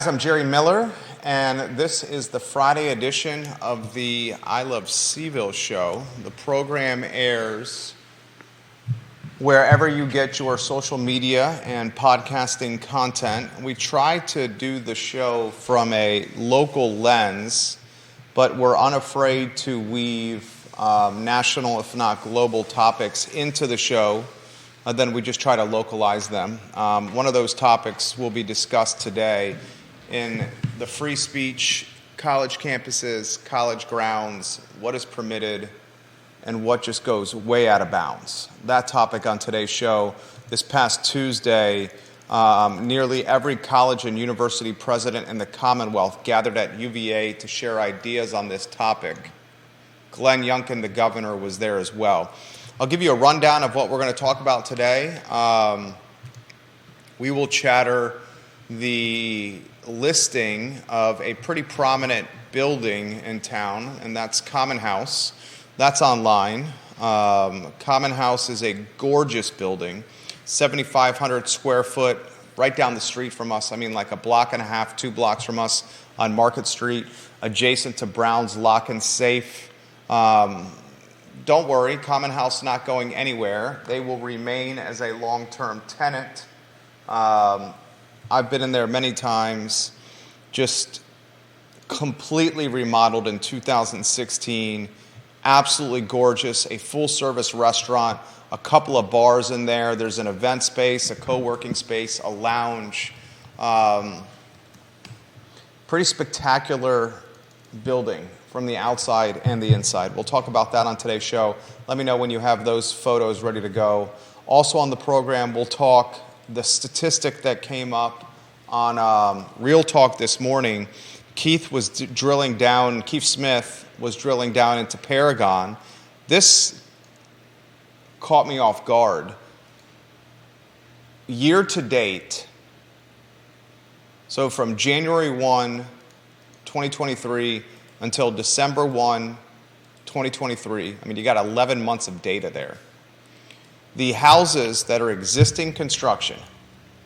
I'm Jerry Miller, and this is the Friday edition of the I Love CVille Show. The program airs wherever you get your social media and podcasting content. We try to do the show from a local lens, but we're unafraid to weave national, if not global, topics into the show. Then we just try to localize them. One of those topics will be discussed today in the free speech, college campuses, college grounds, what is permitted, and what just goes way out of bounds. That topic on today's show. This past Tuesday, nearly every college and university president in the Commonwealth gathered at UVA to share ideas on this topic. Glenn Youngkin, the governor, was there as well. I'll give you a rundown of what we're going to talk about today. We will chatter the listing of a pretty prominent building in town, and that's Common House. That's online. Common House is a gorgeous building, 7,500 square foot, right down the street from us. I mean, like a block and a half, 2 blocks from us on Market Street, adjacent to Brown's Lock and Safe. Don't worry, Common House not going anywhere. They will remain as a long-term tenant. I've been in there many times, just completely remodeled in 2016, absolutely gorgeous, a full-service restaurant, a couple of bars in there, there's an event space, a co-working space, a lounge. Pretty spectacular building from the outside and the inside. We'll talk about that on today's show. Let me know when you have those photos ready to go. Also on the program, we'll talk the statistic that came up on Real Talk this morning. Keith Smith was drilling down into Paragon. This caught me off guard. Year to date, so from January 1, 2023 until December 1, 2023, I mean, you got 11 months of data there. The houses that are existing construction,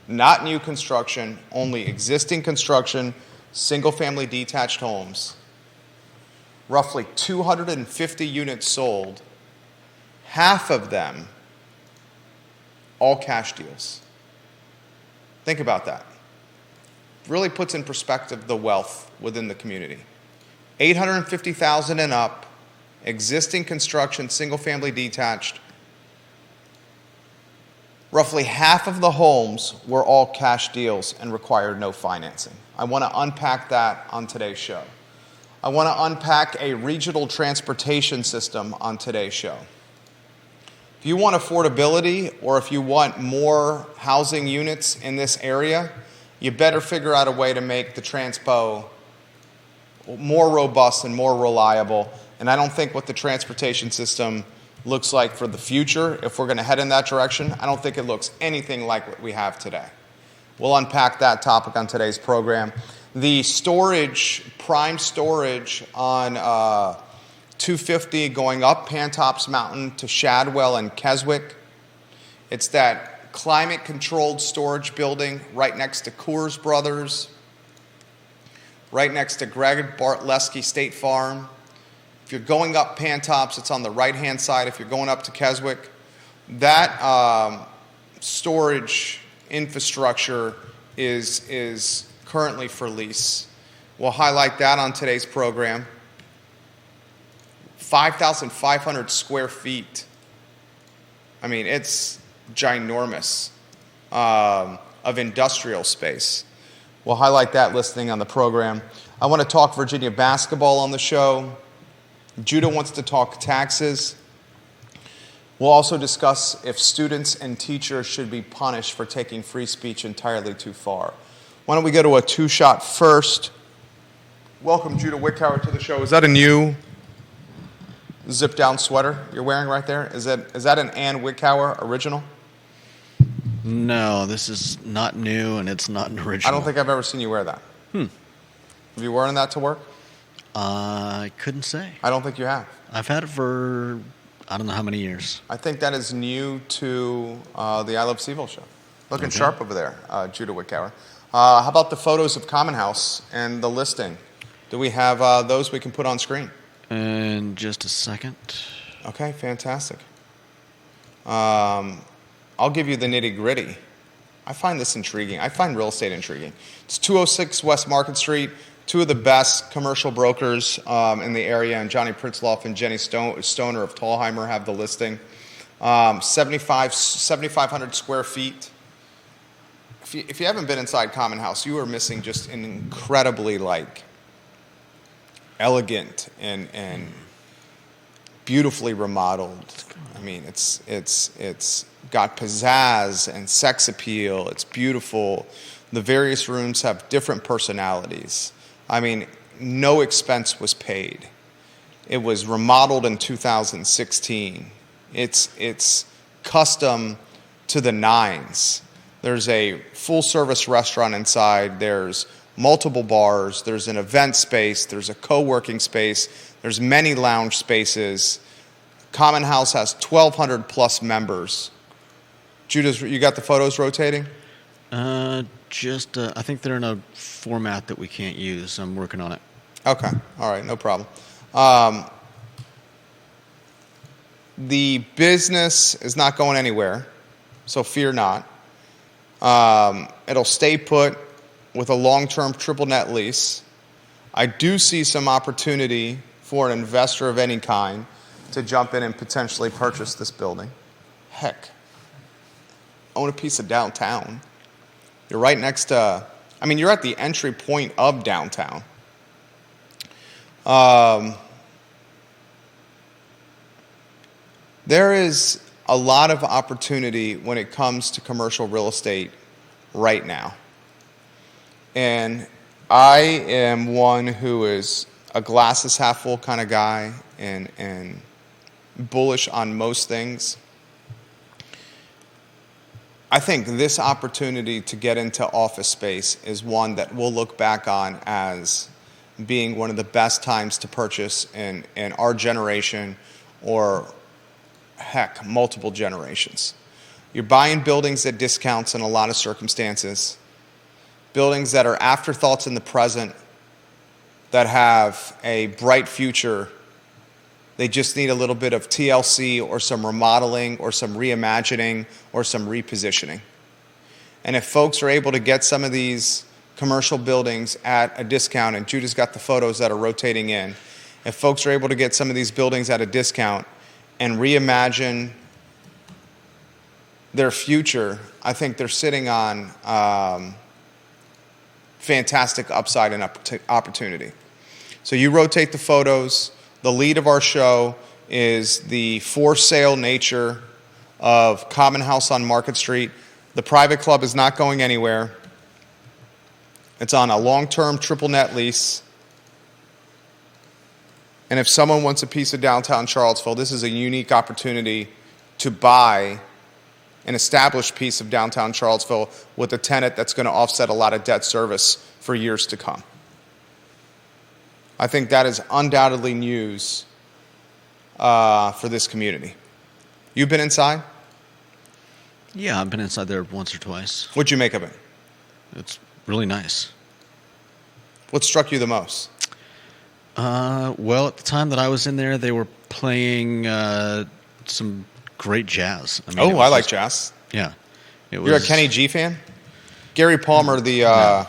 not new construction, only existing construction, single-family detached homes, roughly 250 units sold, half of them all cash deals. Think about that. Really puts in perspective the wealth within the community. $850,000 and up, existing construction, single-family detached. Roughly half of the homes were all cash deals and required no financing. I want to unpack that on today's show. I want to unpack a regional transportation system on today's show. If you want affordability or if you want more housing units in this area, you better figure out a way to make the Transpo more robust and more reliable. And I don't think what the transportation system looks like for the future, if we're going to head in that direction, I don't think it looks anything like what we have today. We'll unpack that topic on today's program. The storage, prime storage on 250 going up Pantops Mountain to Shadwell and Keswick. It's that climate-controlled storage building right next to Coors Brothers, right next to Greg Bartlesky State Farm. If you're going up Pantops, it's on the right-hand side. If you're going up to Keswick, that storage infrastructure is currently for lease. We'll highlight that on today's program. 5,500 square feet. I mean, it's ginormous of industrial space. We'll highlight that listing on the program. I want to talk Virginia basketball on the show. Judah wants to talk taxes. We'll also discuss if students and teachers should be punished for taking free speech entirely too far. Why don't we go to a two-shot first? Welcome, Judah Wickhauer, to the show. Is that a new zip-down sweater you're wearing right there? Is that an Ann Wickhauer original? No, this is not new, and it's not an original. I don't think I've ever seen you wear that. Have you worn that to work? I couldn't say. I don't think you have. I've had it for I don't know how many years. I think that is new to the I Love CVille show. Looking sharp over there, Judah Wickhauer. How about the photos of Common House and the listing? Do we have those we can put on screen? In just a second. Okay, fantastic. I'll give you the nitty-gritty. I find this intriguing. I find real estate intriguing. It's 206 West Market Street. Two of the best commercial brokers in the area, and Johnny Pritzloff and Jenny Stoner of Tallheimer have the listing. 7,500 square feet. If you haven't been inside Common House, you are missing just an incredibly elegant and beautifully remodeled. I mean, it's got pizzazz and sex appeal. It's beautiful. The various rooms have different personalities. I mean, no expense was paid. It was remodeled in 2016. It's custom to the nines. There's a full-service restaurant inside. There's multiple bars. There's an event space. There's a co-working space. There's many lounge spaces. Common House has 1,200 plus members. Judas, you got the photos rotating? I think they're in a format that we can't use. I'm working on it. Okay. All right. No problem. The business is not going anywhere, so fear not. It'll stay put with a long-term triple net lease. I do see some opportunity for an investor of any kind to jump in and potentially purchase this building. Heck, own a piece of downtown. You're right next to, you're at the entry point of downtown. There is a lot of opportunity when it comes to commercial real estate right now. And I am one who is a glass is half full kind of guy and bullish on most things. I think this opportunity to get into office space is one that we'll look back on as being one of the best times to purchase in our generation, or heck, multiple generations. You're buying buildings at discounts in a lot of circumstances, buildings that are afterthoughts in the present, that have a bright future. They just need a little bit of TLC or some remodeling or some reimagining or some repositioning. And if folks are able to get some of these commercial buildings at a discount, and Judah's got the photos that are rotating in, if folks are able to get some of these buildings at a discount and reimagine their future, I think they're sitting on fantastic upside and opportunity. So you rotate the photos. The lead of our show is the for sale nature of Common House on Market Street. The private club is not going anywhere. It's on a long-term triple net lease. And if someone wants a piece of downtown Charlottesville, this is a unique opportunity to buy an established piece of downtown Charlottesville with a tenant that's going to offset a lot of debt service for years to come. I think that is undoubtedly news for this community. You've been inside? Yeah, I've been inside there once or twice. What'd you make of it? It's really nice. What struck you the most? Well, at the time that I was in there, they were playing some great jazz. I like jazz. Yeah. You're a Kenny G fan? Gary Palmer, the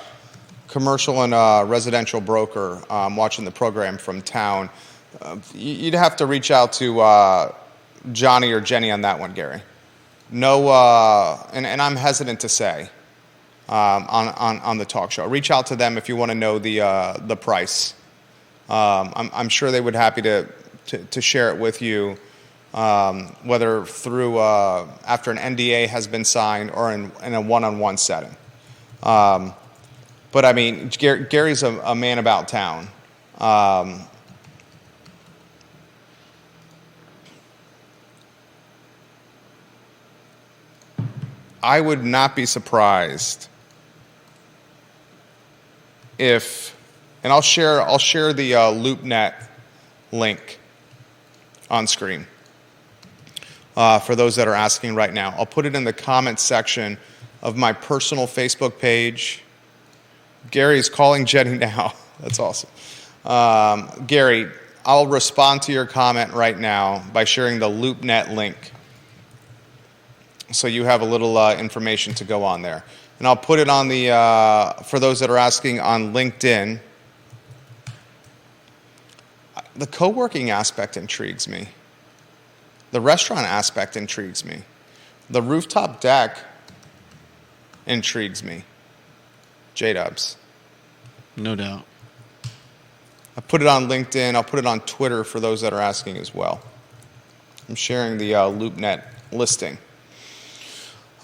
commercial and residential broker, watching the program from town. You'd have to reach out to Johnny or Jenny on that one, Gary. No, and I'm hesitant to say on the talk show. Reach out to them if you want to know the price. I'm sure they would be happy to share it with you, whether through after an NDA has been signed or in a one-on-one setting. But Gary's a man about town. I would not be surprised if, and I'll share the LoopNet link on screen for those that are asking right now. I'll put it in the comments section of my personal Facebook page Gary's calling Jenny now. That's awesome. Gary, I'll respond to your comment right now by sharing the LoopNet link. So you have a little information to go on there. And I'll put it on the, for those that are asking, on LinkedIn. The co-working aspect intrigues me. The restaurant aspect intrigues me. The rooftop deck intrigues me. J-Dubs. No doubt. I put it on LinkedIn. I'll put it on Twitter for those that are asking as well. I'm sharing the LoopNet listing.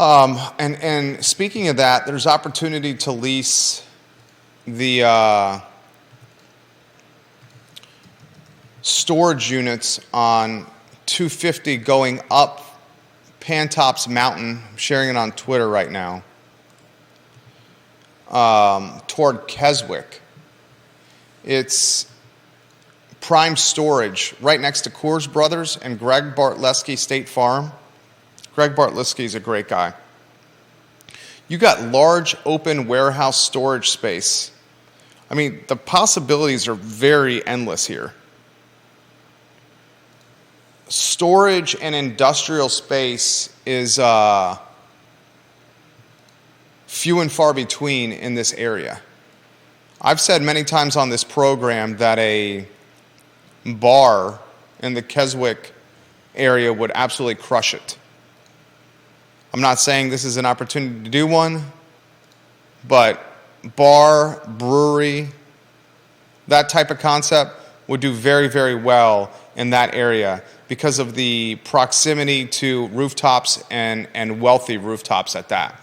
And speaking of that, there's opportunity to lease the storage units on 250 going up Pantops Mountain. I'm sharing it on Twitter right now. Toward Keswick. It's prime storage right next to Coors Brothers and Greg Bartlesky State Farm. Greg Bartlesky is a great guy. You got large open warehouse storage space. I mean, the possibilities are very endless here. Storage and industrial space is few and far between in this area. I've said many times on this program that a bar in the Keswick area would absolutely crush it. I'm not saying this is an opportunity to do one, but bar, brewery, that type of concept would do very, very well in that area because of the proximity to rooftops and wealthy rooftops at that.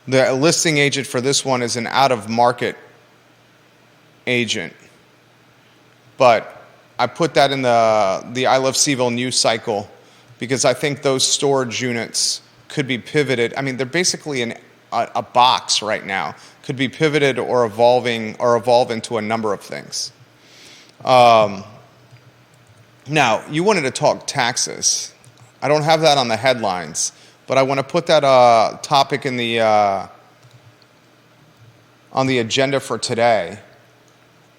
The listing agent for this one is an out-of-market agent. But I put that in the I Love CVille news cycle because I think those storage units could be pivoted. I mean, they're basically in a box right now. Could be pivoted or evolve into a number of things. Now, you wanted to talk taxes. I don't have that on the headlines, but I want to put that topic in the on the agenda for today.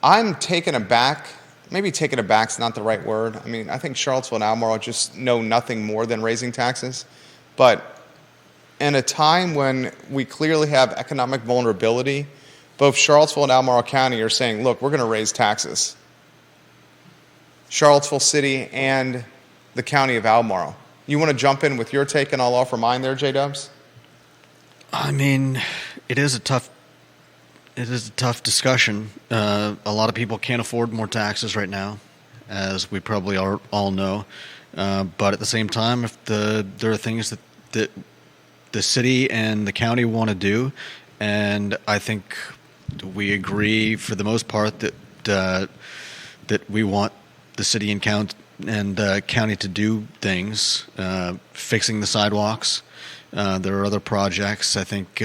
I'm taken aback. Maybe taken aback's not the right word. I mean, I think Charlottesville and Albemarle just know nothing more than raising taxes. But in a time when we clearly have economic vulnerability, both Charlottesville and Albemarle County are saying, look, we're going to raise taxes. Charlottesville City and the county of Albemarle. You want to jump in with your take and I'll offer mine there, J-Dubs? I mean, it is a tough discussion. A lot of people can't afford more taxes right now, as we probably all know. But at the same time, if there are things that the city and the county want to do, and I think we agree for the most part that we want the city and county to do things, fixing the sidewalks. There are other projects. I think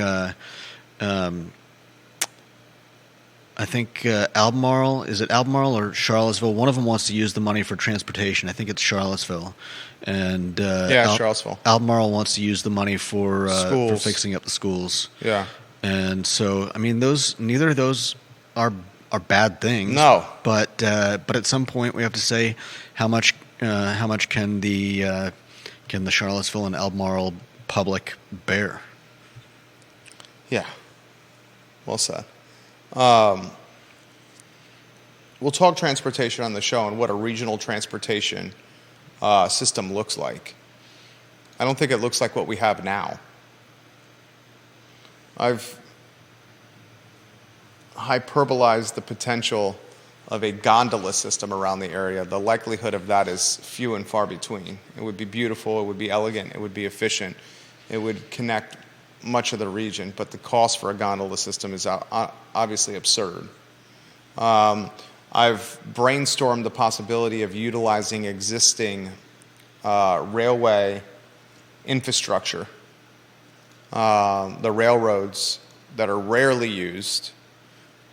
Albemarle, is it Albemarle or Charlottesville? One of them wants to use the money for transportation. I think it's Charlottesville. And Charlottesville. Albemarle wants to use the money for fixing up the schools. Yeah. And so, I mean, neither of those are bad things. No. But at some point we have to say how much can the Charlottesville and Albemarle public bear? Yeah. Well said. We'll talk transportation on the show and what a regional transportation system looks like. I don't think it looks like what we have now. I've hyperbolized the potential of a gondola system around the area. The likelihood of that is few and far between. It would be beautiful, it would be elegant, it would be efficient, it would connect much of the region, but the cost for a gondola system is obviously absurd. I've brainstormed the possibility of utilizing existing railway infrastructure, the railroads that are rarely used,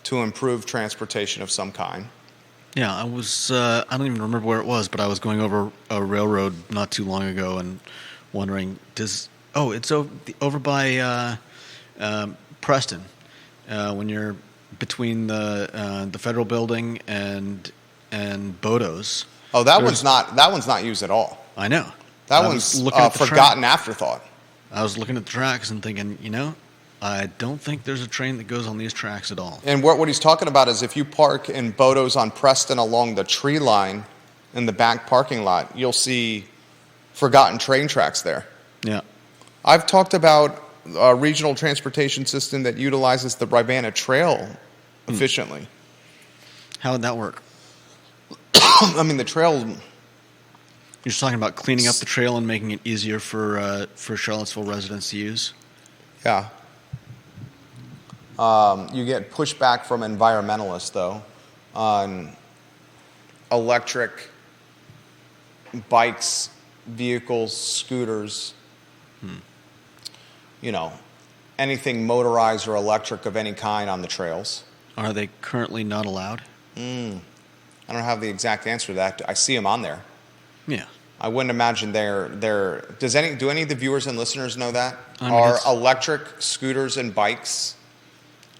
to improve transportation of some kind. Yeah, I don't even remember where it was, but I was going over a railroad not too long ago and wondering, does Oh, it's over by Preston, when you're between the federal building and Bodo's. Oh, that one's not used at all. I know. That I one's was looking at the forgotten afterthought. I was looking at the tracks and thinking, I don't think there's a train that goes on these tracks at all. And what he's talking about is if you park in Bodo's on Preston along the tree line in the back parking lot, you'll see forgotten train tracks there. Yeah. I've talked about a regional transportation system that utilizes the Rivanna Trail efficiently. How would that work? I mean, the trail... You're just talking about cleaning up the trail and making it easier for Charlottesville residents to use? Yeah. You get pushback from environmentalists, though, on electric bikes, vehicles, scooters, anything motorized or electric of any kind on the trails. Are they currently not allowed? I don't have the exact answer to that. I see them on there. Yeah. I wouldn't imagine they're do any of the viewers and listeners know that? Are electric scooters and bikes?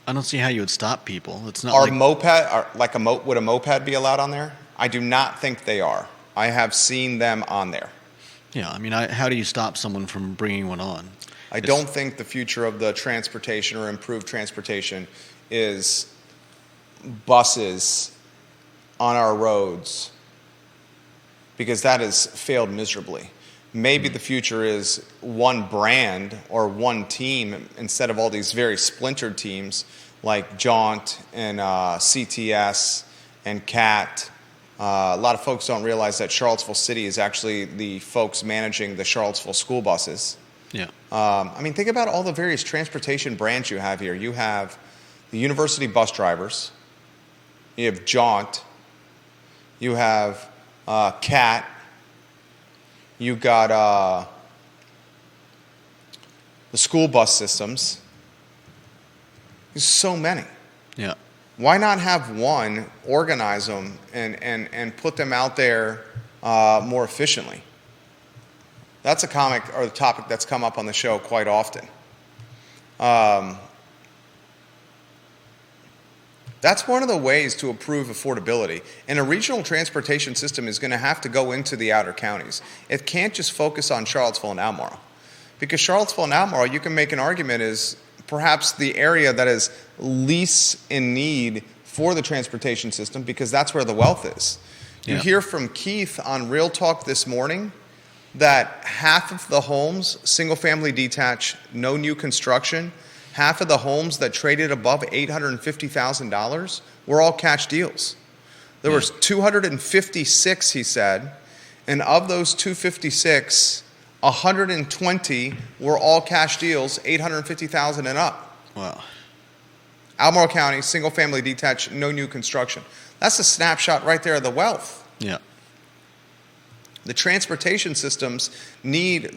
I don't see how you would stop people. It's not would a moped be allowed on there? I do not think they are. I have seen them on there. Yeah, I mean, how do you stop someone from bringing one on? I don't think the future of the transportation or improved transportation is buses on our roads, because that has failed miserably. Maybe the future is one brand or one team instead of all these very splintered teams like Jaunt and CTS and CAT. A lot of folks don't realize that Charlottesville City is actually the folks managing the Charlottesville school buses. Yeah. Think about all the various transportation brands you have here. You have the university bus drivers. You have Jaunt. You have CAT. You got the school bus systems. There's so many. Yeah. Why not have one, organize them, and put them out there more efficiently? That's a topic that's come up on the show quite often. That's one of the ways to improve affordability. And a regional transportation system is going to have to go into the outer counties. It can't just focus on Charlottesville and Albemarle. Because Charlottesville and Albemarle, you can make an argument, is perhaps the area that is least in need for the transportation system, because that's where the wealth is. You hear from Keith on Real Talk this morning that half of the homes, single-family detached, no new construction, half of the homes that traded above $850,000 were all cash deals. There was 256, he said, and of those 256, 120 were all cash deals, $850,000 and up. Wow. Albemarle County, single-family detached, no new construction. That's a snapshot right there of the wealth. Yeah. The transportation system need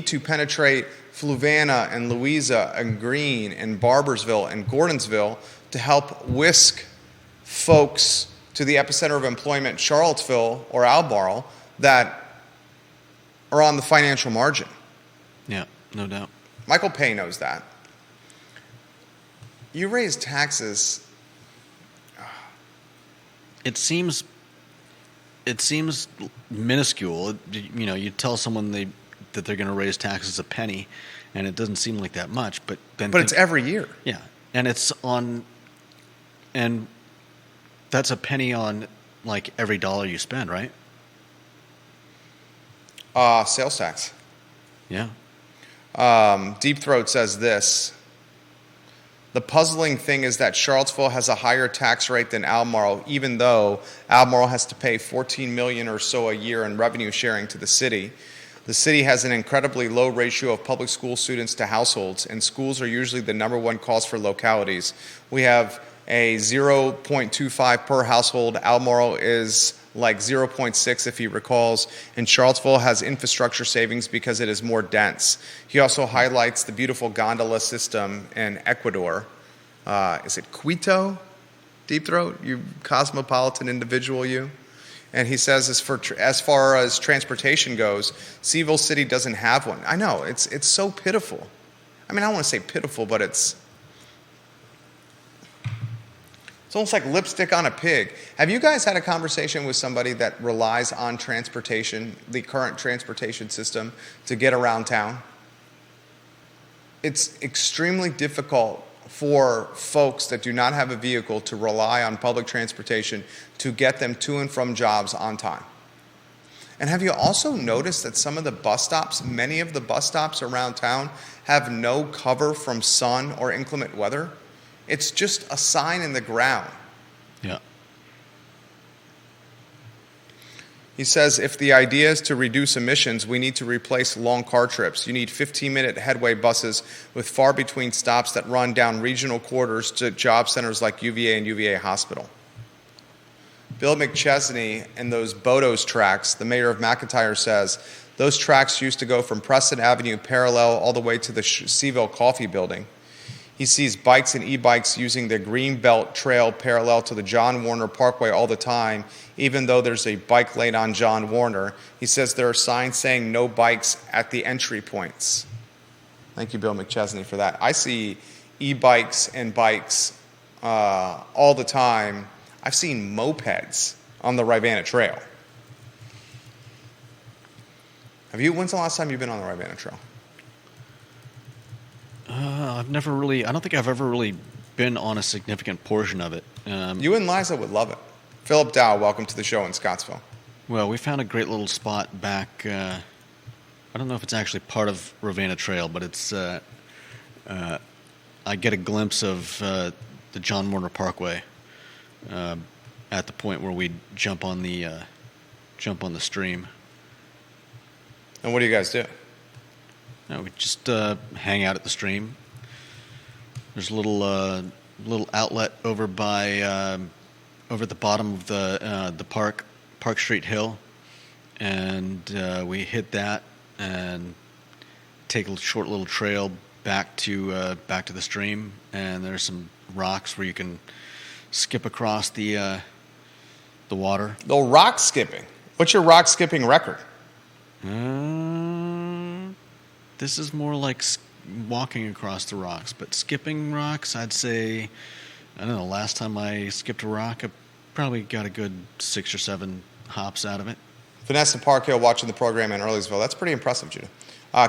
to penetrate Fluvanna and Louisa and Greene and Barbersville and Gordonsville to help whisk folks to the epicenter of employment, Charlottesville or Albemarle, that are on the financial margin. Yeah, no doubt. Michael Pay knows that. You raise taxes. It seems minuscule. You tell someone that they're going to raise taxes a penny, and it doesn't seem like that much. But it's every year. Yeah, and and that's a penny on like every dollar you spend, right? Sales tax. Yeah. Deep Throat says this. The puzzling thing is that Charlottesville has a higher tax rate than Albemarle, even though Albemarle has to pay $14 million or so a year in revenue sharing to the city. The city has an incredibly low ratio of public school students to households, and schools are usually the number one cost for localities. We have a 0.25 per household. Albemarle is like 0.6 if he recalls, and Charlottesville has infrastructure savings because it is more dense. He also highlights the beautiful gondola system in Ecuador. Is it Quito? Deep Throat, you cosmopolitan individual, you. And he says, as far as transportation goes, CVille City doesn't have one. I know, it's so pitiful. I mean, I don't want to say pitiful, but it's almost like lipstick on a pig. Have you guys had a conversation with somebody that relies on transportation, the current transportation system, to get around town? It's extremely difficult for folks that do not have a vehicle to rely on public transportation to get them to and from jobs on time. And have you also noticed that some of the bus stops, many of the bus stops around town, have no cover from sun or inclement weather? It's just a sign in the ground. Yeah. He says, if the idea is to reduce emissions, we need to replace long car trips. You need 15-minute headway buses with far between stops that run down regional corridors to job centers like UVA and UVA Hospital. Bill McChesney and those Bodo's tracks, the mayor of McIntyre says, those tracks used to go from Preston Avenue parallel all the way to the CVille Coffee Building. He sees bikes and e-bikes using the Greenbelt Trail parallel to the John Warner Parkway all the time, even though there's a bike lane on John Warner. He says there are signs saying no bikes at the entry points. Thank you, Bill McChesney, for that. I see e-bikes and bikes all the time. I've seen mopeds on the Rivanna Trail. When's the last time you've been on the Rivanna Trail? I've never really, I don't think I've ever really been on a significant portion of it. You and Liza would love it. Philip Dow, welcome to the show in Scottsville. Well, we found a great little spot back, I don't know if it's actually part of Rivanna Trail, but it's, I get a glimpse of the John Warner Parkway at the point where we jump on the stream. And what do you guys do? No, we just hang out at the stream. There's a little outlet over by over at the bottom of the Park Street Hill, and we hit that and take a short little trail back to the stream. And there's some rocks where you can skip across the water. The rock skipping. What's your rock skipping record? This is more like walking across the rocks, but skipping rocks, I'd say, I don't know, last time I skipped a rock, I probably got a good 6 or 7 hops out of it. Vanessa Parkhill watching the program in Earlysville. That's pretty impressive, Judah.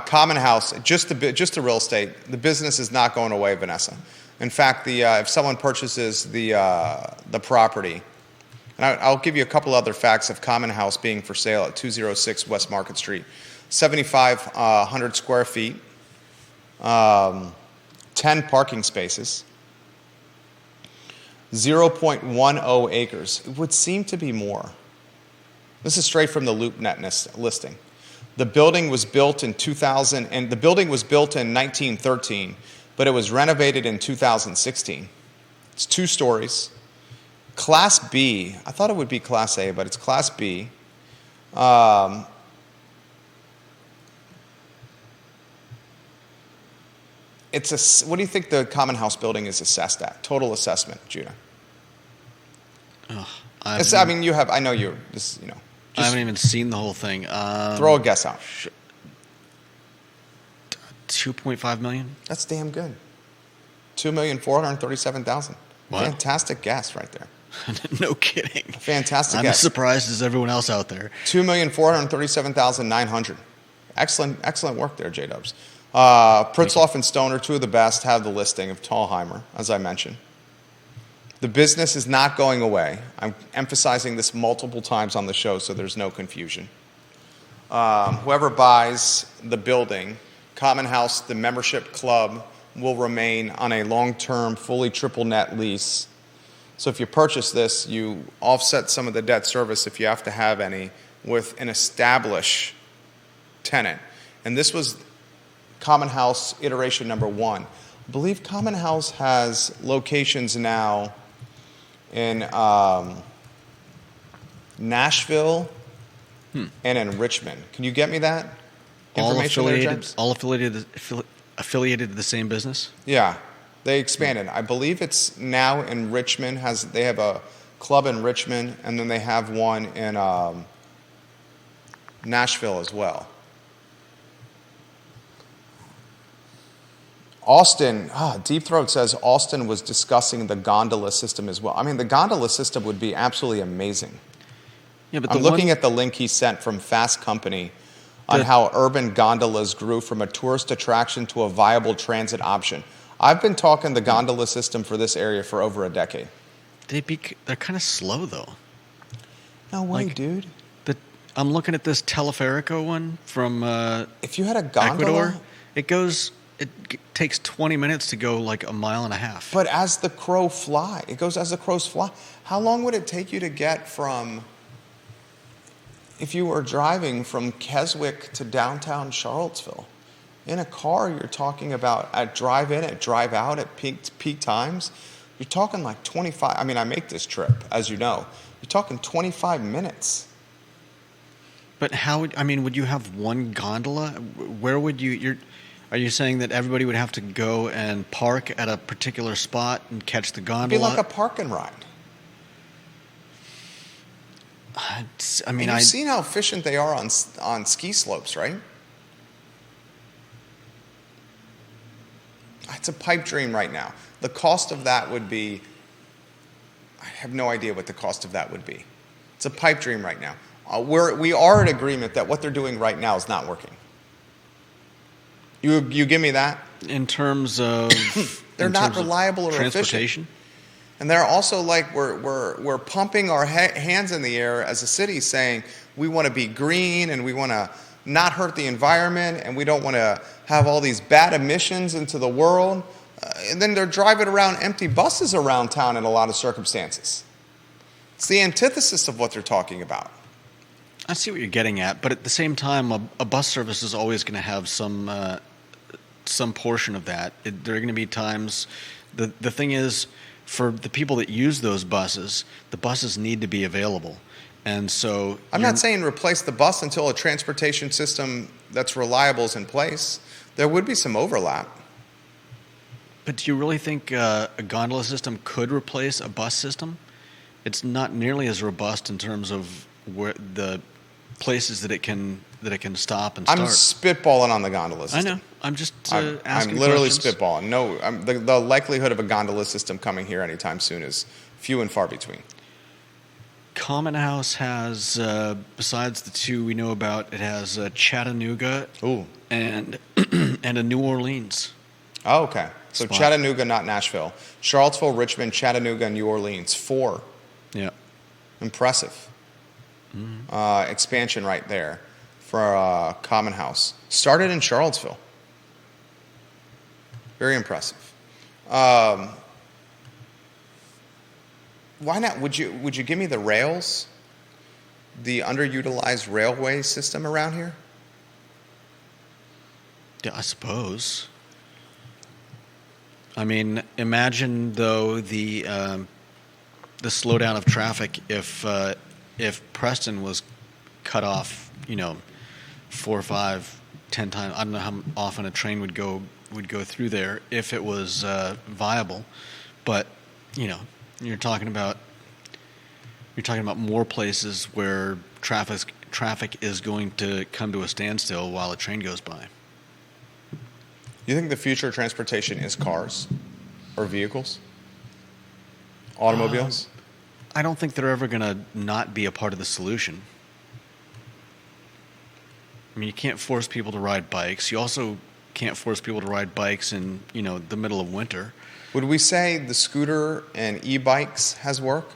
Common House, just the real estate. The business is not going away, Vanessa. In fact, if someone purchases the property, and I'll give you a couple other facts of Common House being for sale at 206 West Market Street. 7,500 square feet, 10 parking spaces, 0.10 acres. It would seem to be more. This is straight from the LoopNet listing. The building was built in 2000, and the building was built in 1913, but it was renovated in 2016. It's 2 stories. Class B. I thought it would be Class A, but it's Class B. What do you think the Common House building is assessed at? Total assessment, Judah. I haven't even seen the whole thing. Throw a guess out. 2.5 million. That's damn good. 2,437,000. What? Fantastic guess right there. No kidding. Fantastic I'm guess. as surprised as everyone else out there. 2,437,900. Excellent work there, J-Dubs. Pritzloff and Stoner, 2 of the best, have the listing of Tallheimer, as I mentioned. The business is not going away. I'm emphasizing this multiple times on the show so there's no confusion. Whoever buys the building, Common House, the membership club, will remain on a long-term, fully triple net lease. So if you purchase this, you offset some of the debt service, if you have to have any, with an established tenant. And this was Common House iteration number 1. I believe Common House has locations now in Nashville and in Richmond. Can you get me that information there, James? All affiliated to the same business? Yeah, they expanded. I believe it's now in Richmond. They have a club in Richmond, and then they have one in Nashville as well. Austin, Deep Throat says Austin was discussing the gondola system as well. I mean, the gondola system would be absolutely amazing. Yeah, but I'm looking at the link he sent from Fast Company on how urban gondolas grew from a tourist attraction to a viable transit option. I've been talking the gondola system for this area for over a decade. They're kind of slow, though. No way, dude. I'm looking at this Teleferico one from if you had a gondola, Ecuador, it takes 20 minutes to go like a mile and a half. But as the crow fly, it goes as the crows fly. How long would it take you to get from, if you were driving from Keswick to downtown Charlottesville? In a car, you're talking about at drive in, at drive out, at peak times, you're talking like 25. I mean, I make this trip, as you know. You're talking 25 minutes. But would you have one gondola? Where would are you saying that everybody would have to go and park at a particular spot and catch the gondola? It'd be like a park and ride. You've seen how efficient they are on ski slopes, right? It's a pipe dream right now. The cost of that would be, I have no idea what the cost of that would be. It's a pipe dream right now. We are in agreement that what they're doing right now is not working. You give me that? In terms of they're not reliable or transportation? efficient. And they're also like we're pumping our hands in the air as a city saying we want to be green and we want to not hurt the environment and we don't want to have all these bad emissions into the world. And then they're driving around empty buses around town in a lot of circumstances. It's the antithesis of what they're talking about. I see what you're getting at, but at the same time, a bus service is always going to have some portion of that. There are going to be times. The thing is, for the people that use those buses, the buses need to be available, and so I'm not saying replace the bus until a transportation system that's reliable is in place. There would be some overlap. But do you really think a gondola system could replace a bus system? It's not nearly as robust in terms of where the places that it can stop and start. I'm spitballing on the gondola system. I know. I'm just asking I'm literally questions. spitballing. No, the likelihood of a gondola system coming here anytime soon is few and far between. Common House has, besides the two we know about, it has Chattanooga and a New Orleans. Oh, okay. So spot. Chattanooga, not Nashville. Charlottesville, Richmond, Chattanooga, and New Orleans. 4. Yeah. Impressive. Expansion right there for Common House. Started in Charlottesville. Very impressive. Why not? Would you give me the rails? The underutilized railway system around here? Yeah, I suppose. I mean, imagine though the slowdown of traffic if Preston was cut off, 4, 5, 10 times. I don't know how often a train would go through there if it was viable, but you're talking about more places where traffic is going to come to a standstill while a train goes by. You think the future of transportation is cars or vehicles? Automobiles? I don't think they're ever going to not be a part of the solution. I mean, you can't force people to ride bikes. You also can't force people to ride bikes in, the middle of winter. Would we say the scooter and e-bikes has work?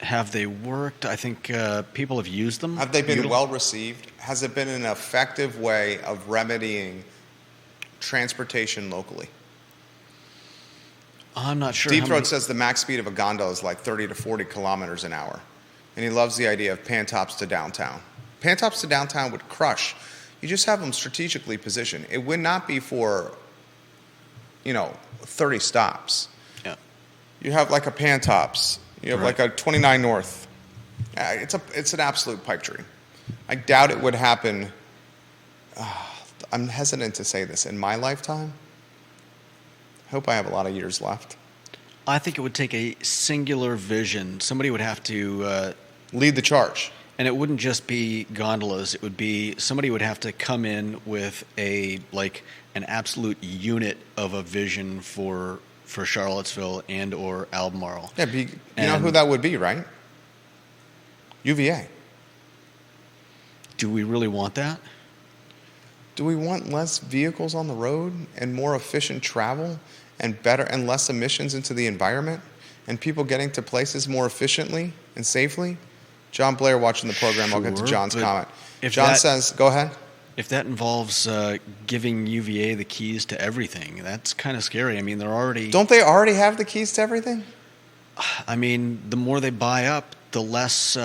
Have they worked? I think people have used them. Have they been well received? Has it been an effective way of remedying transportation locally? I'm not sure. Deep Throat says the max speed of a gondola is like 30 to 40 kilometers an hour. And he loves the idea of pantops to downtown. Pantops to downtown would crush. You just have them strategically positioned. It would not be for, 30 stops. Yeah. You have like a Pantops. You have like a 29 North. It's an absolute pipe dream. I doubt it would happen. I'm hesitant to say this. In my lifetime, I hope I have a lot of years left. I think it would take a singular vision. Somebody would have to Lead the charge. and it wouldn't just be gondolas. It would be somebody would have to come in with an absolute unit of a vision for Charlottesville and or Albemarle. Yeah, you know who that would be, right? UVA. Do we really want that? Do we want less vehicles on the road and more efficient travel and better and less emissions into the environment and people getting to places more efficiently and safely? John Blair watching the program. I'll get to Sure, John's but comment. if John that- says, go ahead. If that involves giving UVA the keys to everything, that's kind of scary. I mean, they're already. Don't they already have the keys to everything? I mean, the more they buy up, the less.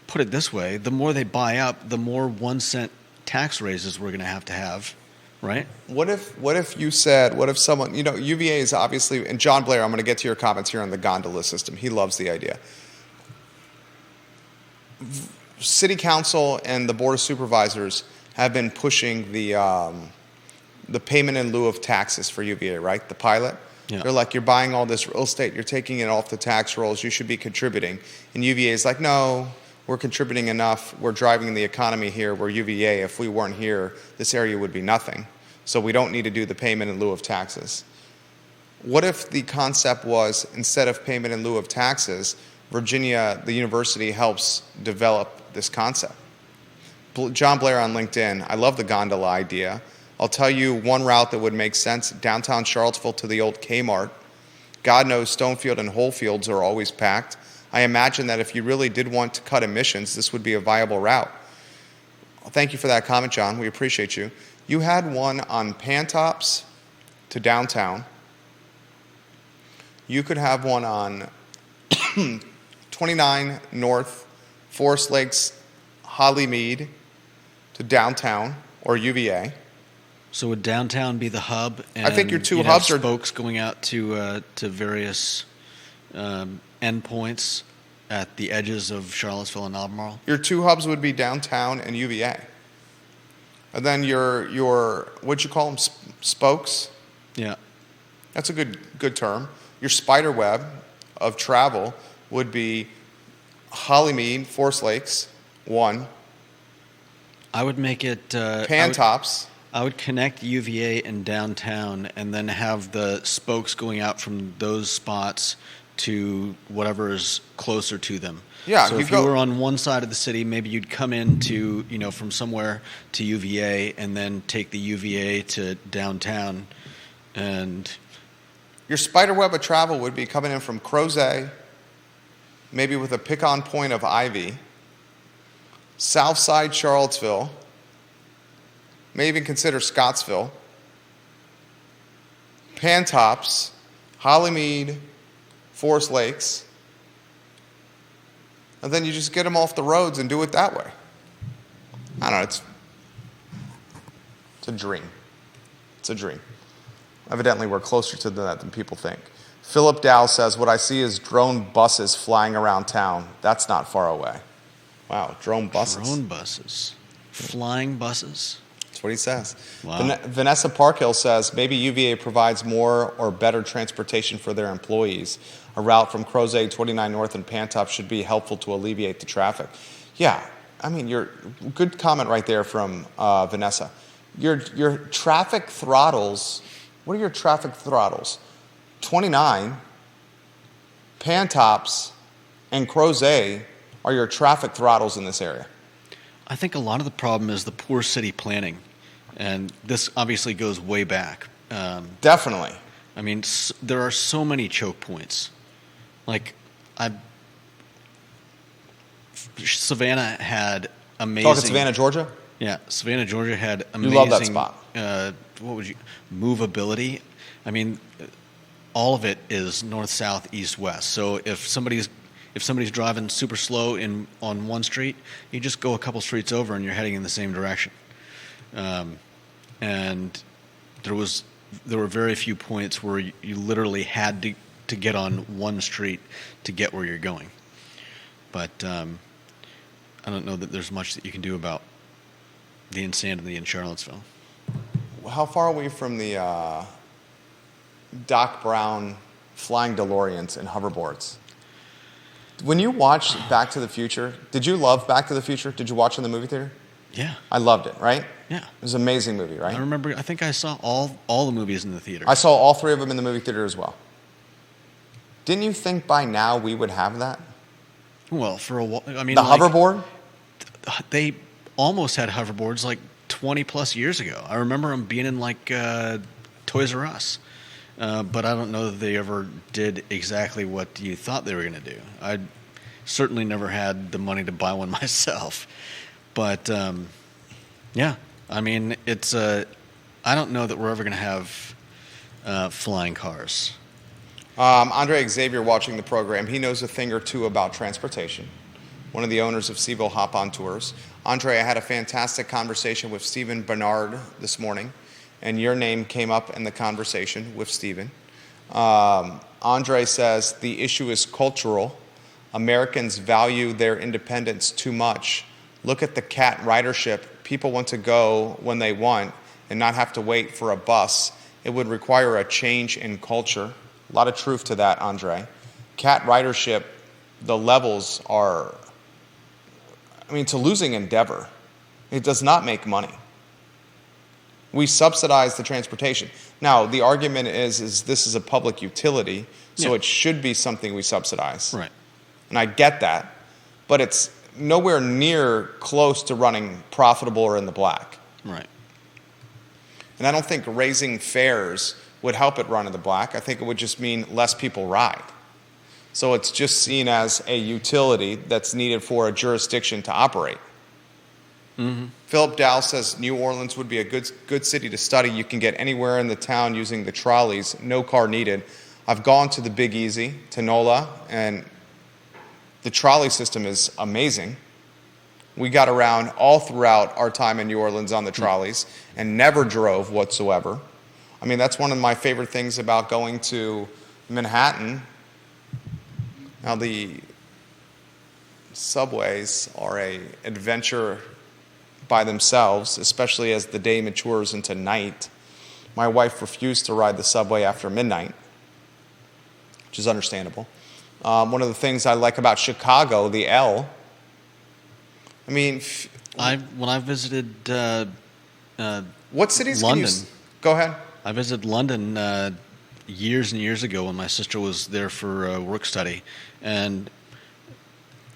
Put it this way: the more they buy up, the more 1 cent tax raises we're going to have, right? What if you said, what if someone, UVA is obviously, and John Blair, I'm going to get to your comments here on the gondola system. He loves the idea. City Council and the Board of Supervisors have been pushing the payment in lieu of taxes for UVA, right? The pilot. Yeah. They're like, you're buying all this real estate, you're taking it off the tax rolls, you should be contributing. And UVA is like, no, we're contributing enough, we're driving the economy here, we're UVA, if we weren't here, this area would be nothing. So we don't need to do the payment in lieu of taxes. What if the concept was, instead of payment in lieu of taxes, Virginia, the university, helps develop this concept? John Blair on LinkedIn, I love the gondola idea. I'll tell you one route that would make sense, downtown Charlottesville to the old Kmart. God knows Stonefield and Wholefields are always packed. I imagine that if you really did want to cut emissions, this would be a viable route. Thank you for that comment, John. We appreciate you. You had one on Pantops to downtown. You could have one on 29 North, Forest Lakes, Hollymead to downtown or UVA. So would downtown be the hub? And I think your two you'd hubs have are spokes going out to various endpoints at the edges of Charlottesville and Albemarle. Your two hubs would be downtown and UVA. And then your what'd you call them? Spokes? Yeah. That's a good term. Your spider web of travel would be Hollymead, Forest Lakes, one. I would make it Pantops. I would connect UVA and downtown and then have the spokes going out from those spots to whatever is closer to them. Yeah, so if you were on one side of the city, maybe you'd come in to, from somewhere to UVA and then take the UVA to downtown. And your spider web of travel would be coming in from Crozet, maybe with a pick-on point of Ivy, Southside Charlottesville, may even consider Scottsville, Pantops, Hollymead, Forest Lakes, and then you just get them off the roads and do it that way. I don't know, it's a dream. It's a dream. Evidently, we're closer to that than people think. Philip Dow says, what I see is drone buses flying around town. That's not far away. Wow, drone buses. drone buses. Flying buses. That's what he says. Wow. Vanessa Parkhill says, maybe UVA provides more or better transportation for their employees. A route from Crozet 29 North and Pantops should be helpful to alleviate the traffic. Yeah, I mean, good comment right there from Vanessa. Your traffic throttles, what are your traffic throttles? 29, Pantops, and Crozet are your traffic throttles in this area. I think a lot of the problem is the poor city planning. And this obviously goes way back. Definitely. I mean, there are so many choke points. Like, Savannah had amazing. Talking Savannah, Georgia? Yeah, Savannah, Georgia had amazing. You love that spot. Movability. I mean, all of it is north, south, east, west. So if somebody's driving super slow on one street, you just go a couple streets over and you're heading in the same direction. And there were very few points where you literally had to get on one street to get where you're going. But I don't know that there's much that you can do about the insanity in Charlottesville. How far are we from the Doc Brown flying DeLoreans and hoverboards. When you watched Back to the Future, did you love Back to the Future? Did you watch it in the movie theater? Yeah. I loved it, right? Yeah. It was an amazing movie, right? I think I saw all the movies in the theater. I saw all 3 of them in the movie theater as well. Didn't you think by now we would have that? Well, for a while, I mean, The hoverboard? They almost had hoverboards like 20 plus years ago. I remember them being in like Toys R Us. But I don't know that they ever did exactly what you thought they were going to do. I certainly never had the money to buy one myself. But, yeah, I mean, it's I don't know that we're ever going to have flying cars. Andre Xavier watching the program, he knows a thing or two about transportation. One of the owners of CVille Hop-On Tours. Andre, I had a fantastic conversation with Stephen Bernard this morning, and your name came up in the conversation with Stephen. Andre says the issue is cultural. Americans value their independence too much. Look at the cat ridership. People want to go when they want and not have to wait for a bus. It would require a change in culture. A lot of truth to that, Andre. Cat ridership, the levels are, it's a losing endeavor. It does not make money. We subsidize the transportation. Now, the argument is this is a public utility, so it should be something we subsidize. Right. And I get that, but it's nowhere near close to running profitable or in the black. Right. And I don't think raising fares would help it run in the black. I think it would just mean less people ride. So it's just seen as a utility that's needed for a jurisdiction to operate. Mm-hmm. Philip Dow says New Orleans would be a good city to study. You can get anywhere in the town using the trolleys, no car needed. I've gone to the Big Easy, to NOLA, and the trolley system is amazing. We got around all throughout our time in New Orleans on the trolleys and never drove whatsoever. I mean, that's one of my favorite things about going to Manhattan. Now, the subways are an adventure by themselves, especially as the day matures into night. My wife refused to ride the subway after midnight, which is understandable. One of the things I like about Chicago, the L, when I visited what cities London. can you... Go ahead. I visited London years and years ago when my sister was there for work study, and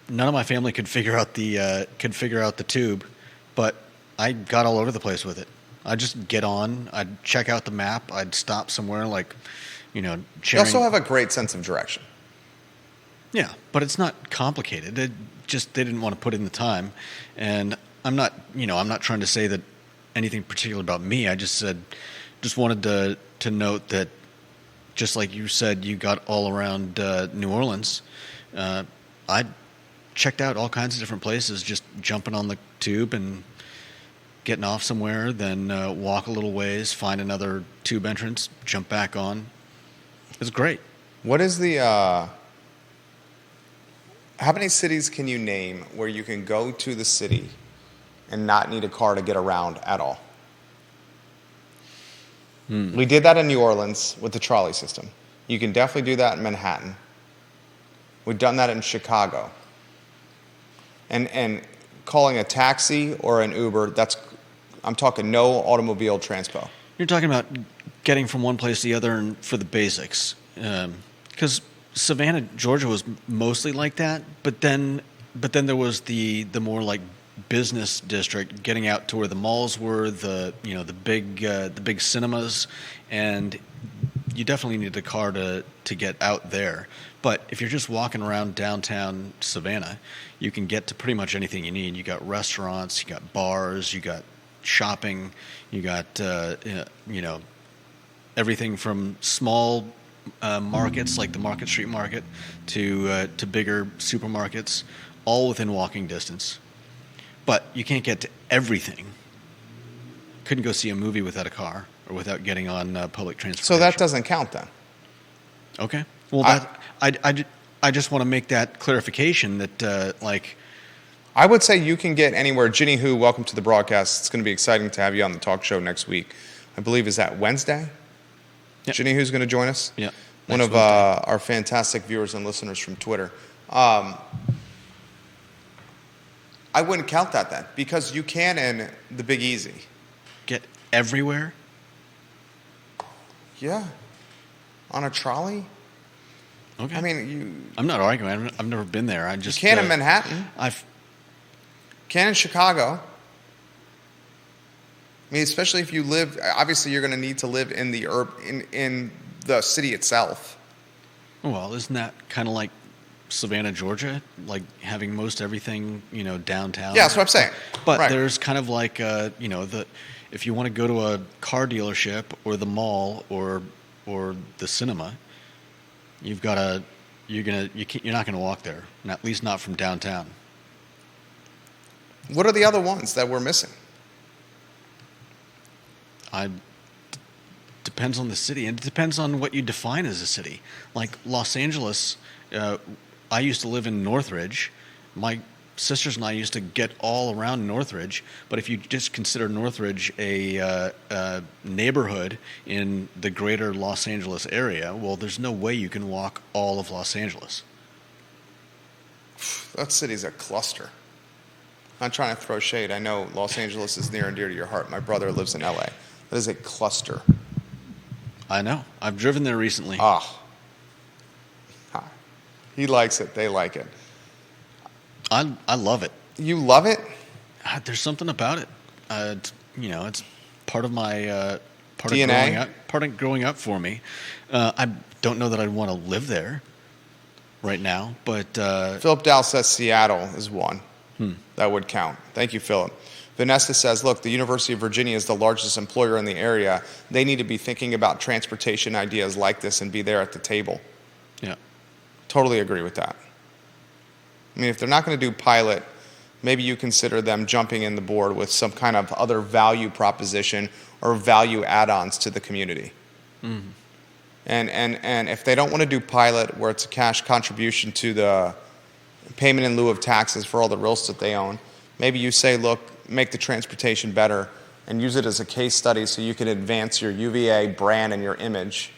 none of my family could figure out the tube, but I got all over the place with it. I'd just get on, I'd check out the map, I'd stop somewhere You also have a great sense of direction. Yeah, but it's not complicated. They didn't want to put in the time, and I'm not trying to say that anything particular about me. I just wanted to note that, just like you said, you got all around New Orleans. I checked out all kinds of different places, just jumping on the tube and getting off somewhere, then walk a little ways, find another tube entrance, jump back on. It's great. What is the... How many cities can you name where you can go to the city and not need a car to get around at all? We did that in New Orleans with the trolley system. You can definitely do that in Manhattan. We've done that in Chicago. And calling a taxi or an Uber, I'm talking no automobile transpo. You're talking about getting from one place to the other and for the basics. Because Savannah, Georgia was mostly like that, but then there was the more like business district, getting out to where the malls were, the big cinemas, and you definitely need a car to get out there. But if you're just walking around downtown Savannah, you can get to pretty much anything you need. You got restaurants, you got bars, you got shopping, you got everything from small markets like the Market Street Market to bigger supermarkets, all within walking distance. But you can't get to everything. Couldn't go see a movie without a car or without getting on public transportation. So that doesn't count then. Okay. Well, I just want to make that clarification that I would say you can get anywhere. Ginny Hu, welcome to the broadcast. It's going to be exciting to have you on the talk show next week. I believe, is that Wednesday? Yep. Ginny Hu's going to join us? Yeah. one of our fantastic viewers and listeners from Twitter. I wouldn't count that then, because you can in the Big Easy. Get everywhere? Yeah. On a trolley? Okay. I mean, I'm not arguing. I've never been there. I just you can in Manhattan. Can in Chicago. I mean, especially if you live. Obviously, you're going to need to live in the in the city itself. Well, isn't that kind of like Savannah, Georgia, like having most everything, downtown? Yeah, that's what I'm saying. But right. There's kind of like, if you want to go to a car dealership or the mall or the cinema, you're not gonna walk there, at least not from downtown. What are the other ones that we're missing? Depends on the city, and it depends on what you define as a city. Like Los Angeles, I used to live in Northridge. My sisters and I used to get all around Northridge, but if you just consider Northridge a neighborhood in the greater Los Angeles area, well, there's no way you can walk all of Los Angeles. That city's a cluster. I'm not trying to throw shade. I know Los Angeles is near and dear to your heart. My brother lives in LA. That is a cluster. I know. I've driven there recently. He likes it. They like it. I love it. You love it? There's something about it. It's part of my DNA? Part of growing up for me. I don't know that I'd want to live there right now, but Philip Dow says Seattle is one. That would count. Thank you, Philip. Vanessa says, look, the University of Virginia is the largest employer in the area. They need to be thinking about transportation ideas like this and be there at the table. Yeah. Totally agree with that. I mean, if they're not going to do pilot, maybe you consider them jumping in the board with some kind of other value proposition or value add-ons to the community. Mm-hmm. And if they don't want to do pilot where it's a cash contribution to the payment in lieu of taxes for all the real estate they own, maybe you say, look, make the transportation better and use it as a case study so you can advance your UVA brand and your image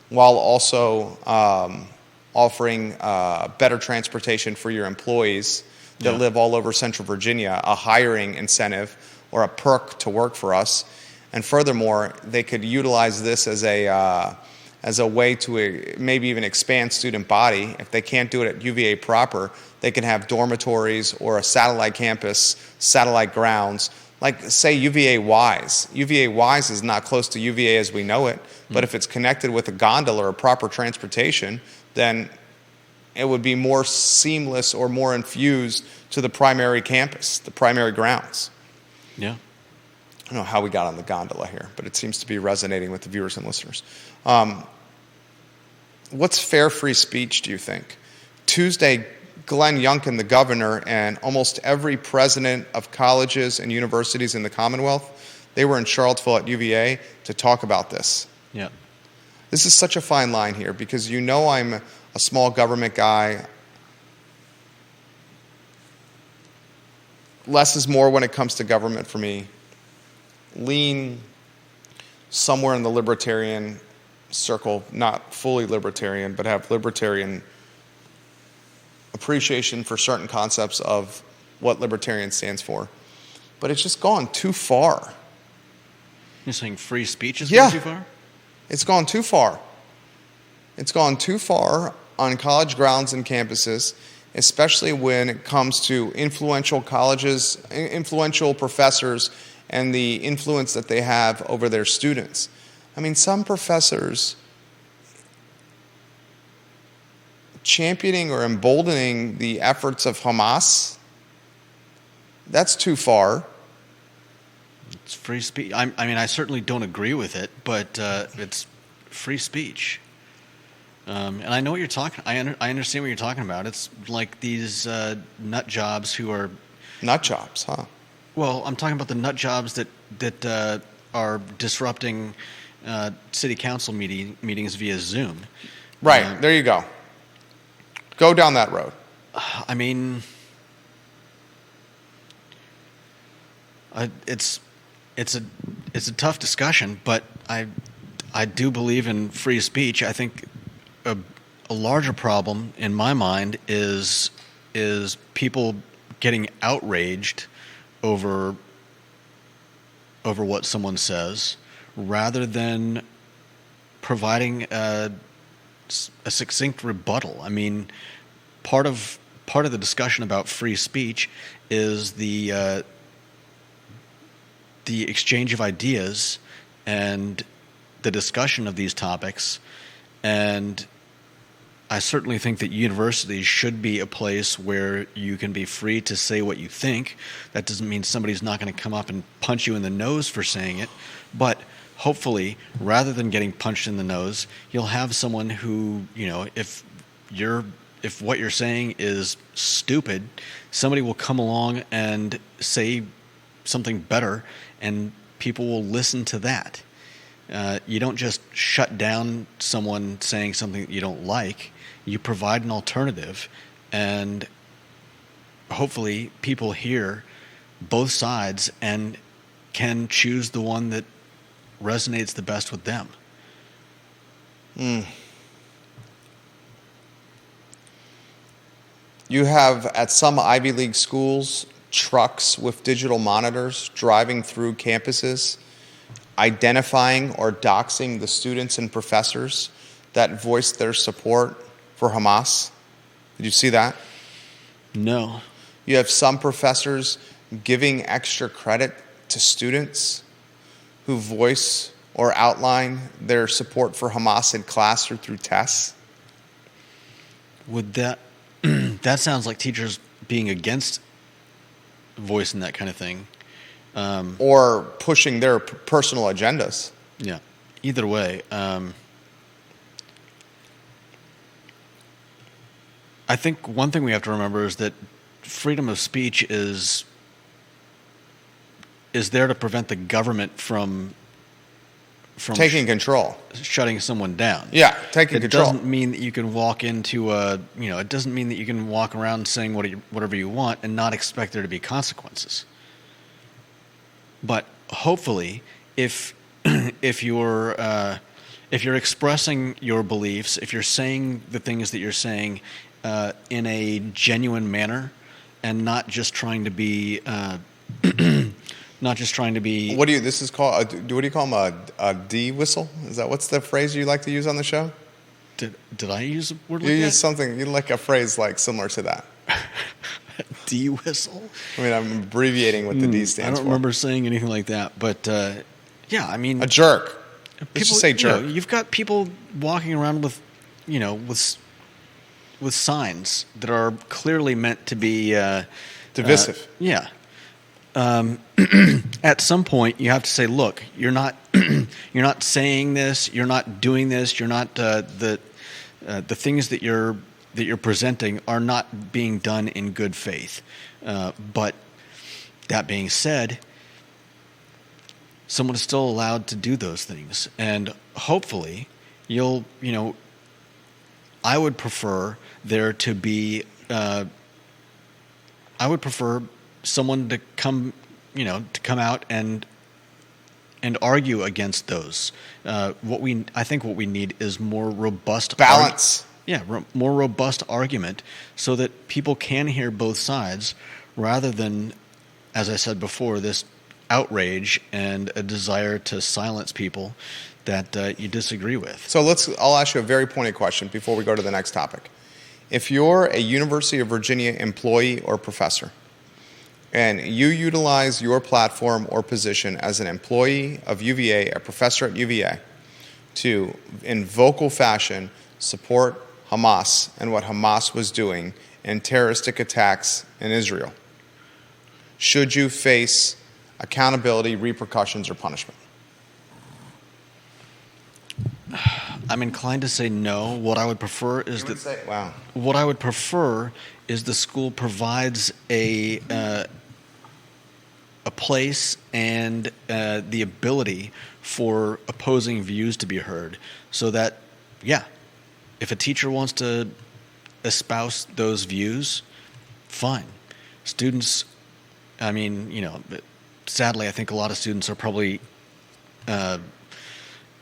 while also offering better transportation for your employees that live all over Central Virginia, a hiring incentive or a perk to work for us. And furthermore, they could utilize this as a way to maybe even expand student body. If they can't do it at UVA proper, they can have dormitories or a satellite campus, satellite grounds, like say UVA Wise. UVA Wise is not close to UVA as we know it, but if it's connected with a gondola or proper transportation, then it would be more seamless or more infused to the primary campus, the primary grounds. Yeah. I don't know how we got on the gondola here, but it seems to be resonating with the viewers and listeners. What's fair free speech, do you think? Tuesday, Glenn Youngkin, the governor, and almost every president of colleges and universities in the Commonwealth, they were in Charlottesville at UVA to talk about this. Yeah. This is such a fine line here because I'm a small government guy. Less is more when it comes to government for me. Lean somewhere in the libertarian circle, not fully libertarian, but have libertarian appreciation for certain concepts of what libertarian stands for. But it's just gone too far. You're saying free speech is going too far? It's gone too far. It's gone too far on college grounds and campuses, especially when it comes to influential colleges, influential professors, and the influence that they have over their students. I mean, some professors championing or emboldening the efforts of Hamas, that's too far. It's free speech. I mean, I certainly don't agree with it, but it's free speech. And I know what you're talking. I understand what you're talking about. It's like these nut jobs who are nut jobs, huh? Well, I'm talking about the nut jobs that are disrupting city council meetings via Zoom. Right. There you go. Go down that road. I mean, it's a tough discussion, but I do believe in free speech. I think a larger problem in my mind is people getting outraged over what someone says, rather than providing a succinct rebuttal. I mean, part of the discussion about free speech is the exchange of ideas and the discussion of these topics. And I certainly think that universities should be a place where you can be free to say what you think. That doesn't mean somebody's not going to come up and punch you in the nose for saying it, but hopefully, rather than getting punched in the nose, you'll have someone who, if what you're saying is stupid, somebody will come along and say something better, and people will listen to that. You don't just shut down someone saying something that you don't like. You provide an alternative, and hopefully people hear both sides and can choose the one that resonates the best with them. You have, at some Ivy League schools, trucks with digital monitors driving through campuses, identifying or doxing the students and professors that voiced their support for Hamas. Did you see that? No. You have some professors giving extra credit to students who voice or outline their support for Hamas in class or through tests. Would that that sounds like teachers being against voicing that kind of thing. Or pushing their personal agendas. Yeah. Either way, I think one thing we have to remember is that freedom of speech is there to prevent the government from taking control, shutting someone down. Yeah, taking control. It doesn't mean that you can walk into it doesn't mean that you can walk around saying whatever you want and not expect there to be consequences. But hopefully, if you're expressing your beliefs, if you're saying the things that you're saying in a genuine manner, and not just trying to be What do you call them, a D whistle? Is that what's the phrase you like to use on the show? Did I use a word like that? You use something, you like a phrase like similar to that. D whistle? I mean, I'm abbreviating what the D stands for. I don't remember saying anything like that, but yeah, I mean, a jerk. Let's just say jerk. You've got people walking around with signs that are clearly meant to be divisive. Yeah. At some point, you have to say, "Look, you're not saying this. You're not doing this. You're not the things that you're presenting are not being done in good faith." But that being said, someone is still allowed to do those things, and hopefully, I would prefer there to be. I would prefer someone to come out and argue against those. I think what we need is more robust balance. More robust argument so that people can hear both sides, rather than, as I said before, this outrage and a desire to silence people that you disagree with. So I'll ask you a very pointed question before we go to the next topic. If you're a University of Virginia employee or professor, and you utilize your platform or position as an employee of UVA, a professor at UVA, to, in vocal fashion, support Hamas and what Hamas was doing in terroristic attacks in Israel, should you face accountability, repercussions, or punishment? I'm inclined to say no. What I would prefer is What I would prefer is the school provides a place and the ability for opposing views to be heard, so that, if a teacher wants to espouse those views, fine. Students, sadly, I think a lot of students are probably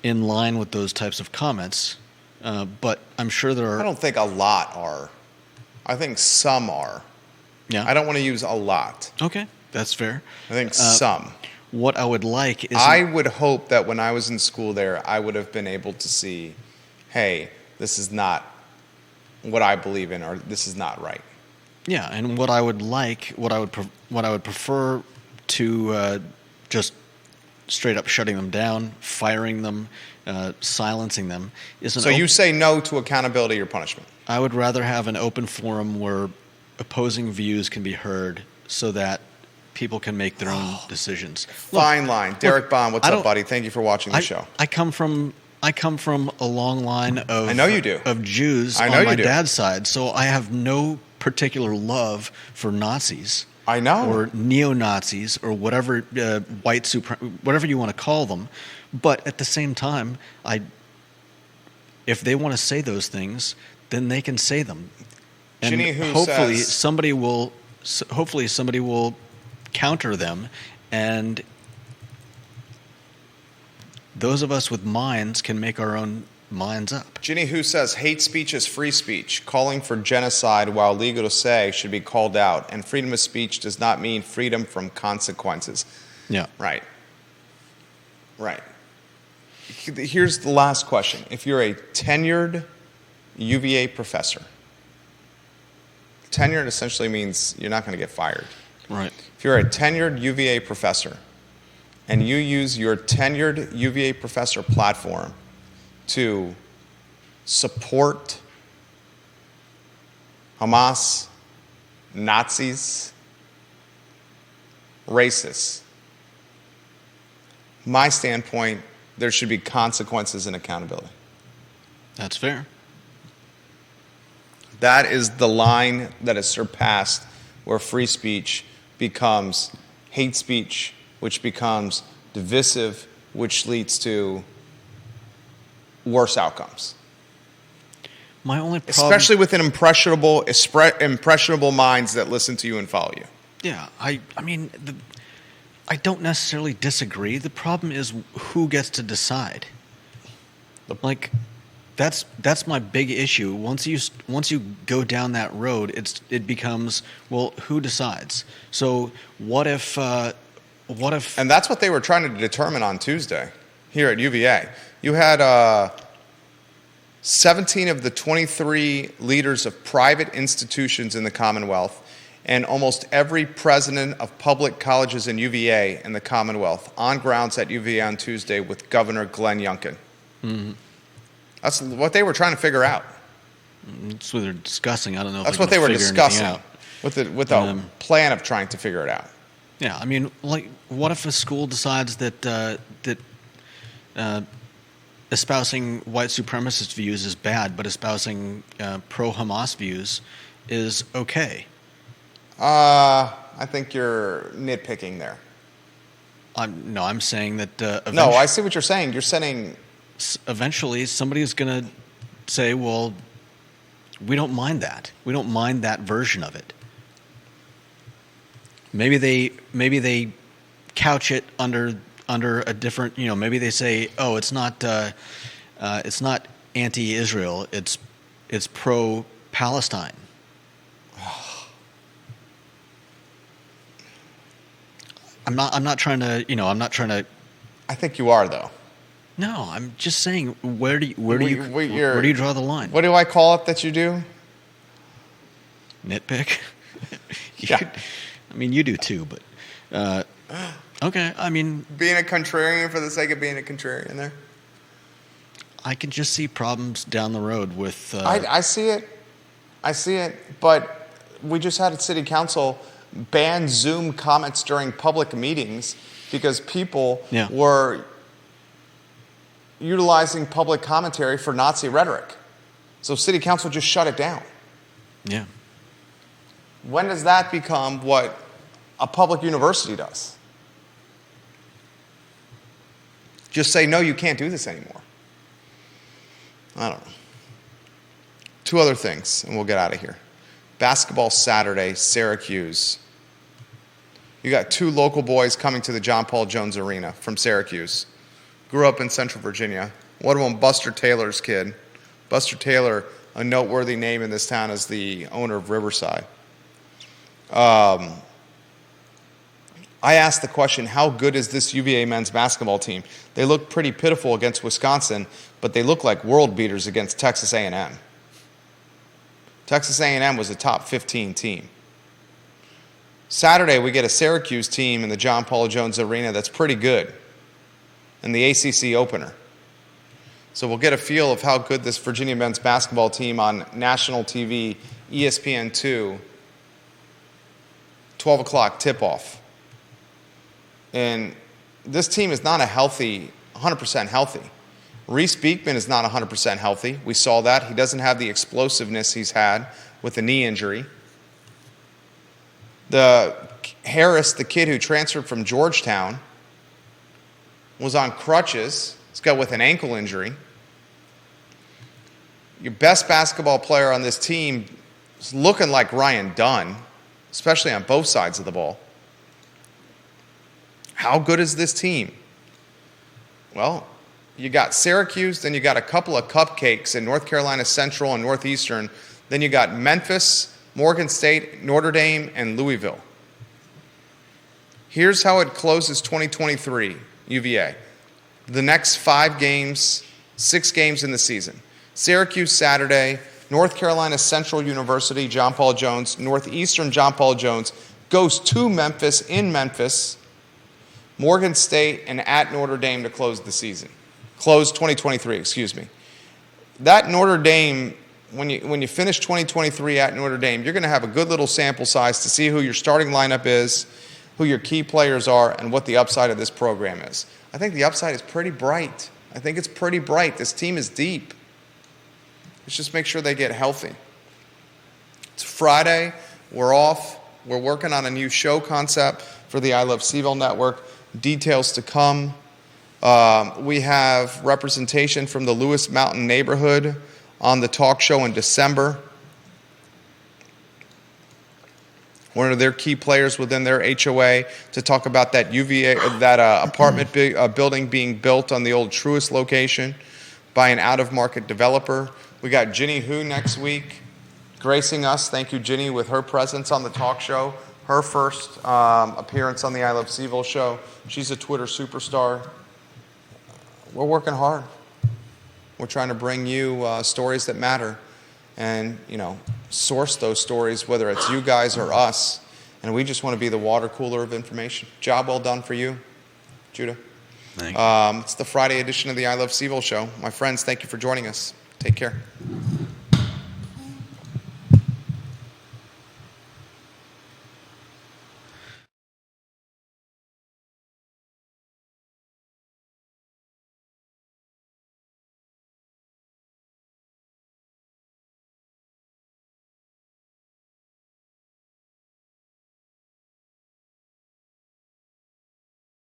in line with those types of comments, But I'm sure there are. I don't think a lot are. I think some are. Yeah. I don't want to use a lot. Okay, that's fair. I think some. What I would like is I would hope that when I was in school there, I would have been able to see, hey, this is not what I believe in, or this is not right. Yeah, and what I would like, what I would prefer to just straight up shutting them down, firing them, silencing them is an. So you say no to accountability or punishment? I would rather have an open forum where opposing views can be heard, so that people can make their own decisions. Fine line. Derek Bond, what's I up, don't- buddy? Thank you for watching the show. I come from a long line of I know you do. of Jews I know on my you do. dad's side, so I have no particular love for Nazis. I know. Or neo-Nazis, or whatever whatever you want to call them. But at the same time, if they want to say those things, then they can say them. And Ginny, who hopefully says- somebody will counter them, and those of us with minds can make our own minds up. Ginny Who says hate speech is free speech. Calling for genocide while legal to say should be called out. And freedom of speech does not mean freedom from consequences. Yeah. Right. Right. Here's the last question. If you're a tenured UVA professor, tenured essentially means you're not going to get fired. Right. If you're a tenured UVA professor and you use your tenured UVA professor platform to support Hamas, Nazis, racists, my standpoint, there should be consequences and accountability. That's fair. That is the line that is surpassed where free speech becomes hate speech, which becomes divisive, which leads to worse outcomes. My only problem, Especially within impressionable minds that listen to you and follow you. yeah, I mean, I don't necessarily disagree. The problem is who gets to decide. Like, that's my big issue. Once you go down that road, it becomes, well, who decides? So what if? And that's what they were trying to determine on Tuesday here at UVA. You had 17 of the 23 leaders of private institutions in the Commonwealth and almost every president of public colleges in UVA in the Commonwealth on grounds at UVA on Tuesday with Governor Glenn Youngkin. Mm-hmm. That's what they were trying to figure out. That's what they're discussing. I don't know. That's if what they were figure discussing anything out. with a plan of trying to figure it out. Yeah, I mean, like, what if a school decides that espousing white supremacist views is bad, but espousing pro-Hamas views is okay? I think you're nitpicking there. I'm saying that. No, I see what you're saying. You're saying eventually somebody's going to say, well, we don't mind that. We don't mind that version of it. Maybe they couch it under a different, maybe they say, oh, it's not anti-Israel, it's pro-Palestine. I'm not trying to. I think you are, though. No, I'm just saying, where do you draw the line? What do I call it that you do? Nitpick. Yeah. I mean, you do too, but okay. I mean, Being a contrarian for the sake of being a contrarian there. I can just see problems down the road with. I see it. I see it. But we just had a city council ban Zoom comments during public meetings because people were utilizing public commentary for Nazi rhetoric. So city council just shut it down. Yeah. When does that become what a public university does? Just say, no, you can't do this anymore. I don't know. Two other things, and we'll get out of here. Basketball Saturday, Syracuse. You got two local boys coming to the John Paul Jones Arena from Syracuse. Grew up in Central Virginia. One of them, Buster Taylor's kid, Buster Taylor, a noteworthy name in this town, is the owner of Riverside. I asked the question, how good is this UVA men's basketball team? They look pretty pitiful against Wisconsin, but they look like world beaters against Texas A&M. Texas A&M was a top 15 team. Saturday, we get a Syracuse team in the John Paul Jones Arena that's pretty good in the ACC opener. So we'll get a feel of how good this Virginia men's basketball team on national TV, ESPN2, 12 o'clock tip-off. And this team is not 100% healthy. Reese Beekman is not 100% healthy. We saw that. He doesn't have the explosiveness he's had with a knee injury. Harris, the kid who transferred from Georgetown, was on crutches. He's got with an ankle injury. Your best basketball player on this team is looking like Ryan Dunn, especially on both sides of the ball. How good is this team? Well, you got Syracuse, then you got a couple of cupcakes in North Carolina Central and Northeastern. Then you got Memphis, Morgan State, Notre Dame, and Louisville. Here's how it closes 2023, UVA. The next 5 games, 6 games in the season. Syracuse Saturday, North Carolina Central University, John Paul Jones, Northeastern John Paul Jones, goes to Memphis, in Memphis, Morgan State, and at Notre Dame to close the season. Close 2023, excuse me. That Notre Dame, when you finish 2023 at Notre Dame, you're going to have a good little sample size to see who your starting lineup is, who your key players are, and what the upside of this program is. I think the upside is pretty bright. I think it's pretty bright. This team is deep. Let's just make sure they get healthy. It's Friday. We're off. We're working on a new show concept for the I Love CVille Network. Details to come. We have representation from the Lewis Mountain neighborhood on the talk show in December. One of their key players within their HOA to talk about that apartment building being built on the old Truist location by an out-of-market developer. We got Ginny Hu next week gracing us. Thank you, Ginny, with her presence on the talk show. Her first appearance on the I Love CVille show. She's a Twitter superstar. We're working hard. We're trying to bring you stories that matter and, source those stories, whether it's you guys or us. And we just want to be the water cooler of information. Job well done for you, Judah. Thank you. It's the Friday edition of the I Love CVille show. My friends, thank you for joining us. Take care.